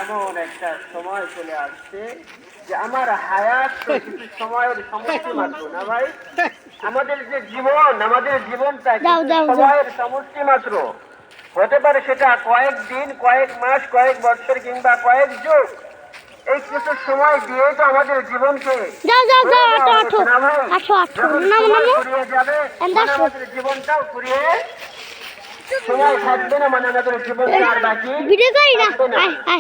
এমন একটা সময় চলে আসছে যে আমার হায়াত তো কিছু সময়ের সমষ্টি মাত্র না ভাই। আমাদের যে জীবন, আমাদের জীবনটা কিছু সময়ের সমষ্টি মাত্র। হতে পারে সেটা কয়েক দিন, কয়েক মাস, কয়েক বছর কিংবা কয়েক যুগ। এই কিছু সময় দিয়ে তো আমাদের জীবনকে ফুরিয়ে যাবে, আমাদের জীবনটাও ফুরিয়ে সময় থাকবে না, মানে আমাদের জীবনটা আর বাকি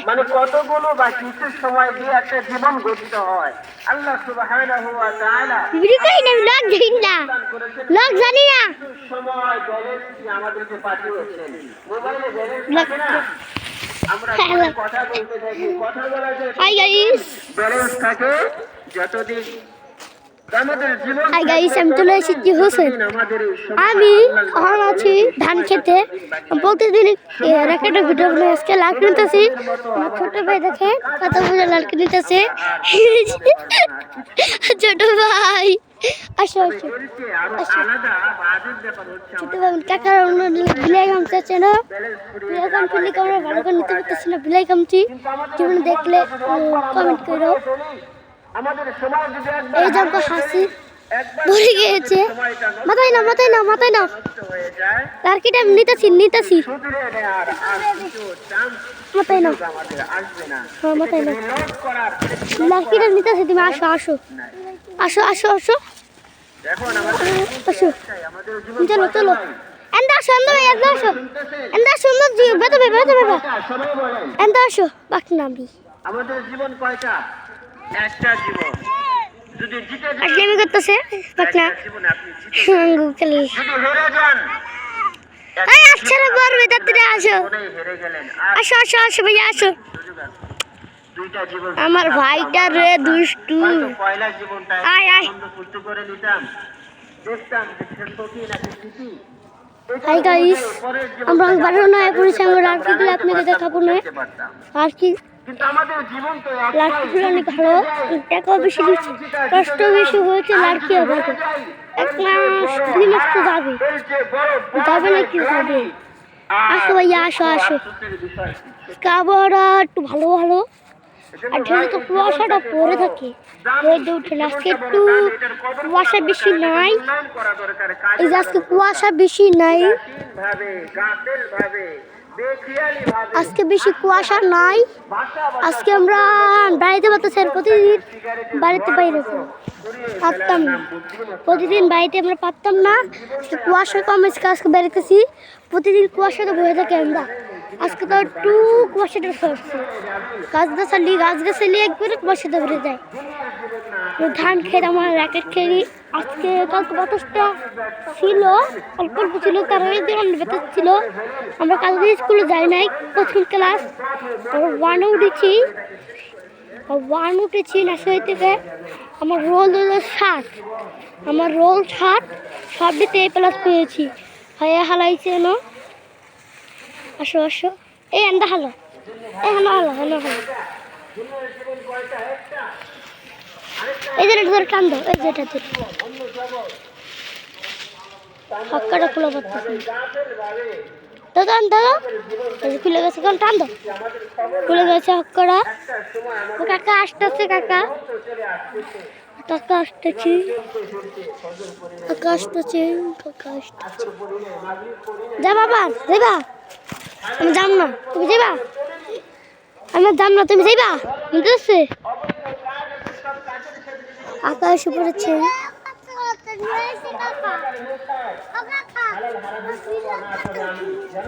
মানে কতগুলো বা কিছু সময় দিয়ে একটা জীবন গঠিত হয়। আল্লাহ সুবহানাহু ওয়া তাআলা সময় ব্যালেন্স আমাদেরকে পাঠিয়েছেন। মোবাইলে ব্যালেন্স থাকে না, আমরা কথা বলতে থাকি, কথা বলার যে ব্যালেন্স থাকে যতদিন আমি এখন আছি ধান খেতে। প্রতিদিন একটা ভিডিও আজকে লাল কিনতেছি। ছোট ভাই দেখে কতগুলো লাল কিনতেছে। ছোট ভাই আসো আসো ছোট ভাই কাকার বিলাই গামছা আছে না, বিলাই গামছা লিখে আমরা ভালো করে নিতে পারতেছি না। বিলাই গামছি জীবনে দেখলে কমেন্ট করো। এই জামটা হাসি ভরে গিয়েছে। মাথায় না মাথায় না মাথায় না লাড়কিটা নিতেছি নিতেছি মাথায় না মাথায় না লাড়কিটা নিতেছি। তুমি আসো আসো আসো আসো আসো আসো চলো চলো এন্দা আসো এন্দা এন্দা আসো এন্দা সুন্দর বেতো বেবা বেতো বেবা এন্দা আসো বাকি নামি। আমাদের জীবন কয়টা? একটা জীবন। যদি জিতে যান আজকে করতেছে পাকনা জীবনে আপনি জিতে যদি হেরে যান এই আচ্ছা না বড় বেতাতে আসো হেরে গেলেন। আসো আসো আসো ভাইয়া আসো। দুইটা জীবন আমার ভাইটা রে দুষ্টু। পয়লা জীবনটা আয় আয় ফুর্তি করে নিতাম, দেখতাম যে ছোটকি নাকি স্মৃতি। হাই গাইস, আমরা বারো নয় পরিসংখ্যান লাড়কিগুলো আপনাকে দেখাবো না। আর কি কিন্তু আমাদের জীবন তো লাড়কিগুলো অনেক ভালো, টাকাও বেশি দিচ্ছে, কষ্ট বেশি হয়েছে। লাড়কি হবে এক মাস 2 মাস তো যাবে যাবে না কি যাবে। আসো ভাইয়া আসো আসো। আবহাওয়াটা একটু ভালো ভালো আর ঢেলে তো কুয়াশাটা পরে থাকে, রোদ উঠে না। আজকে একটু কুয়াশা বেশি নাই, এই যে আজকে কুয়াশা বেশি নাই, আজকে বেশি কুয়াশা নাই। আজকে আমরা বাড়িতে পারতেছি, আর প্রতিদিন বাড়িতে বাইরে পারতাম না, প্রতিদিন বাড়িতে আমরা পারতাম না। কুয়াশা কম আজকে আজকে বেড়াতেছি, প্রতিদিন কুয়াশাতে বয়ে থাকে আমরা। আজকে তো একটু কুয়াশাটা সরছে, গাছগাছালি একবারে কুয়াশাতে ভরে যায়। ধান খেয়ে আমার র্যাকেট খেলি। আজকে কালকে বাতাসটা ছিল, অল্প অল্প ছিল, কারণ বেতার ছিল। আমরা কালকে স্কুলে যাই নাই, প্রথম ক্লাস ওয়ানে উঠেছি নার্সারি থেকে। আমার রোল হলো 7, আমার রোল 7, সবটিতে A+ পেয়েছি। হয়ে হালাইছে না। আসো আসো এই এন্দা হালো, এই হালো হালো হালো হালো। এই যেটা ধরে টান দাও, এই যেটা ধরে হক্কাটা খুলে পড়তেছে। দাদা দাদা খুলে গেছে, কারণ টান দাও, খুলে গেছে হক্কাটা। ও কাকা আসতেছে, কাকা কাকা আসতেছি, কাকা আসতেছে, কাকা আসতেছে। যা বাবা যাইবা, আমি যাম না, তুমি যাইবা, আমি যাম না, তুমি যাইবা। বুঝতে আকাশ পড়েছে।